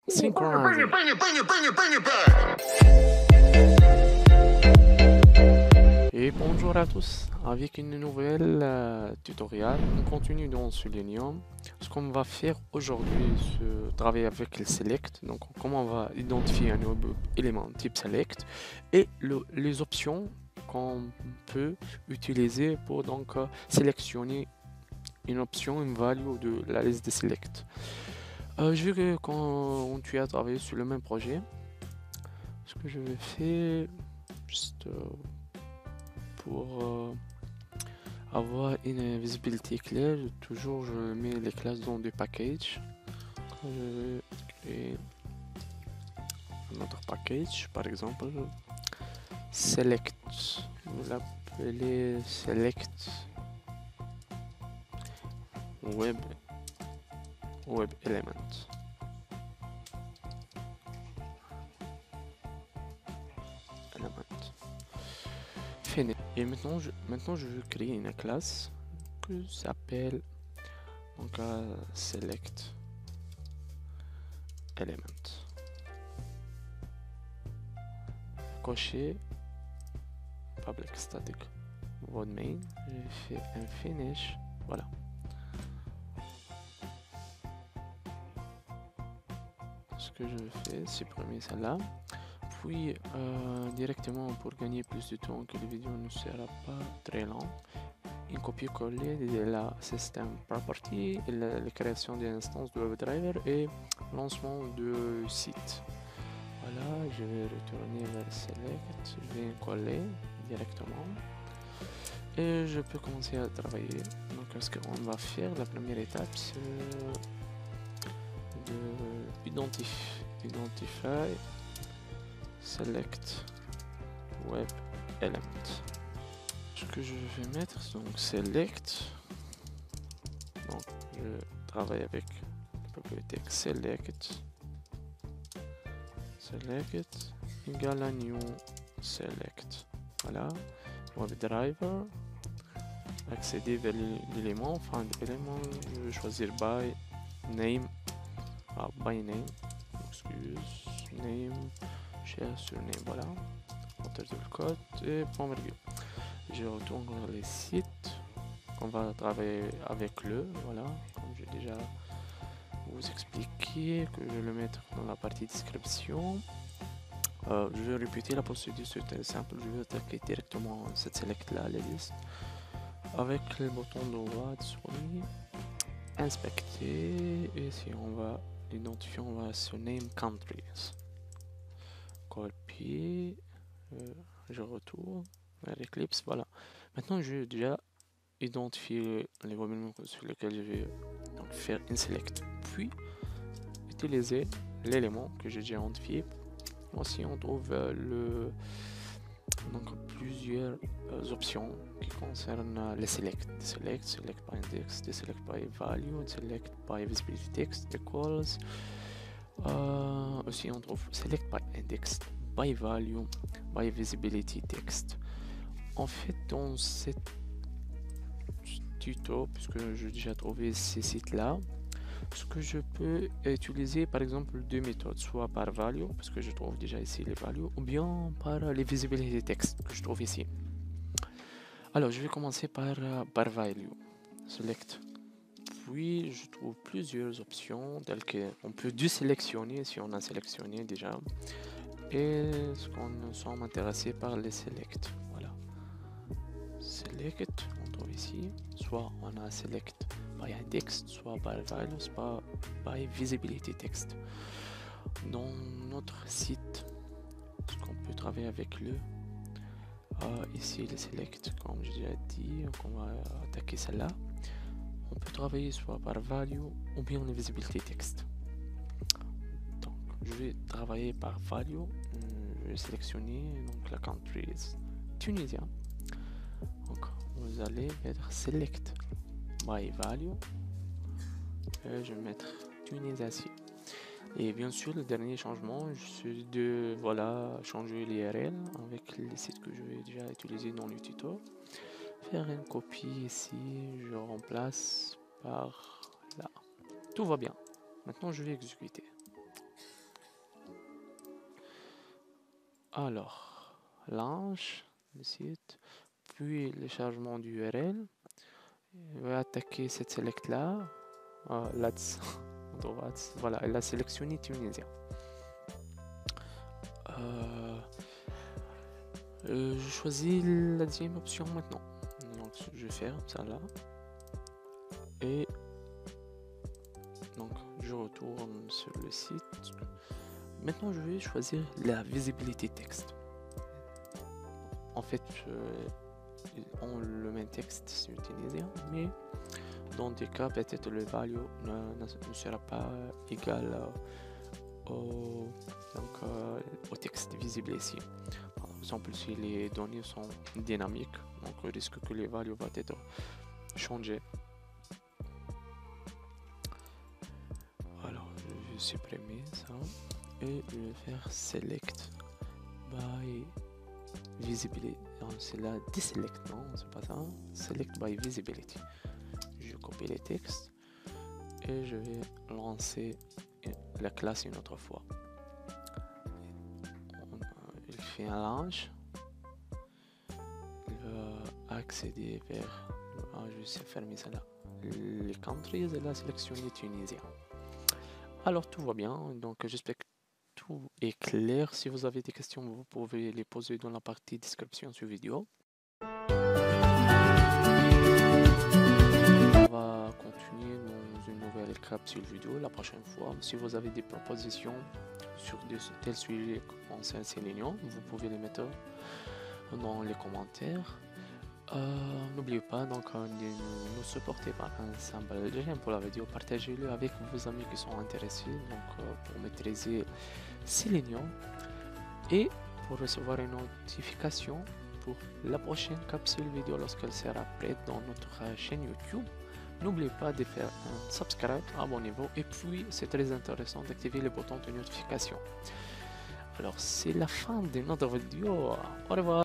Synchronizing. Et bonjour à tous, avec une nouvelle tutoriel, on continue dans Selenium. Ce qu'on va faire aujourd'hui, c'est travailler avec le select, donc comment on va identifier un élément type select et les options qu'on peut utiliser pour donc sélectionner une option, une value de la liste de select. Je vais quand tu as travaillé sur le même projet, ce que je vais faire juste pour avoir une visibilité claire, toujours je mets les classes dans des packages. Je vais créer un autre package, par exemple select, vous l'appelez select web element. Fini. Et maintenant je vais créer une classe que s'appelle donc select element. Cocher public static void main, j'ai fait un finish, voilà. Ce que je fais, supprimer celle-là, puis directement pour gagner plus de temps, que la vidéo ne sera pas très longue, une copier-coller de la system property, et la création d'une instance de WebDriver et lancement de site. Voilà, je vais retourner vers select, je vais coller directement et je peux commencer à travailler. Donc ce qu'on va faire, la première étape, c'est de identify select web element. Ce que je vais mettre, donc select, donc je travaille avec la bibliothèque select égale à new select. Voilà, WebDriver, accéder vers l'élément, fin de l'élément, je vais choisir by name, by name, excuse, name, share sur name, voilà, enter le code et point virgule. Je retourne vers les sites qu'on va travailler avec voilà, comme j'ai déjà vous expliqué, que je vais le mettre dans la partie description. Je vais répéter la procédure, c'est très simple. Je vais attaquer directement cette select là, la liste, avec le bouton droit de souris, inspecter, et si on va l'identifier, on va sur name countries, copier, je retourne vers Eclipse, voilà. Maintenant j'ai déjà identifié les volumes sur lesquels je vais donc faire une select, puis utiliser l'élément que j'ai déjà identifié. Aussi on trouve donc plusieurs options qui concernent les select, select by index, select by value, select by visibility text equals. Aussi on trouve select by index, by value, by visibility text. En fait, dans cette tuto, puisque j'ai déjà trouvé ces sites là, ce que je peux utiliser par exemple deux méthodes, soit par value, parce que je trouve déjà ici les values, ou bien par les visibility text que je trouve ici. Alors je vais commencer par value, select, puis je trouve plusieurs options telles que on peut désélectionner si on a sélectionné déjà, et ce qu'on nous sommes intéressés par les select, voilà, select, on trouve ici, soit on a select by index, soit by value, soit by visibility text. Dans notre site, ce qu'on peut travailler avec ici le select, comme j'ai déjà dit, on va attaquer celle-là. On peut travailler soit par value ou bien la visibility text. Donc je vais travailler par value, je vais sélectionner donc la country Tunisien. Donc vous allez mettre select by value, et je vais mettre Tunisie. Et bien sûr, le dernier changement, c'est de changer l'URL avec les sites que je vais déjà utiliser dans le tuto. Faire une copie ici, je remplace par là. Tout va bien. Maintenant, je vais exécuter. Alors, launch le site, puis le chargement d'URL. Je vais attaquer cette select là. Voilà, elle a sélectionné Tunisien. Je choisis la deuxième option maintenant. Donc je vais faire ça là. Et donc je retourne sur le site. Maintenant je vais choisir la visibilité texte. En fait, on le même texte sur tunisien, mais dans des cas peut-être le value ne sera pas égal au texte visible ici. Par exemple, si les données sont dynamiques, donc le risque que les values vont être changées. Alors, je vais supprimer ça et je vais faire select by visibility. C'est la deselect, non, c'est pas ça. Select by visibility. Je copie les textes et je vais lancer la classe une autre fois. Il fait un launch. Il va accéder vers. Je vais fermer ça là. Les countries et la sélection des Tunisiens. Alors tout va bien. Donc j'espère que tout est clair. Si vous avez des questions, vous pouvez les poser dans la partie description sur vidéo. On va continuer dans une nouvelle capsule vidéo la prochaine fois. Si vous avez des propositions sur de tels sujets concernant Selenium, vous pouvez les mettre dans les commentaires. N'oubliez pas donc de nous supporter par un simple j'aime pour la vidéo, partagez-le avec vos amis qui sont intéressés donc pour maîtriser Selenium et pour recevoir une notification pour la prochaine capsule vidéo lorsqu'elle sera prête dans notre chaîne YouTube. N'oubliez pas de faire un subscribe, abonnez-vous et puis c'est très intéressant d'activer le bouton de notification. Alors c'est la fin de notre vidéo, au revoir.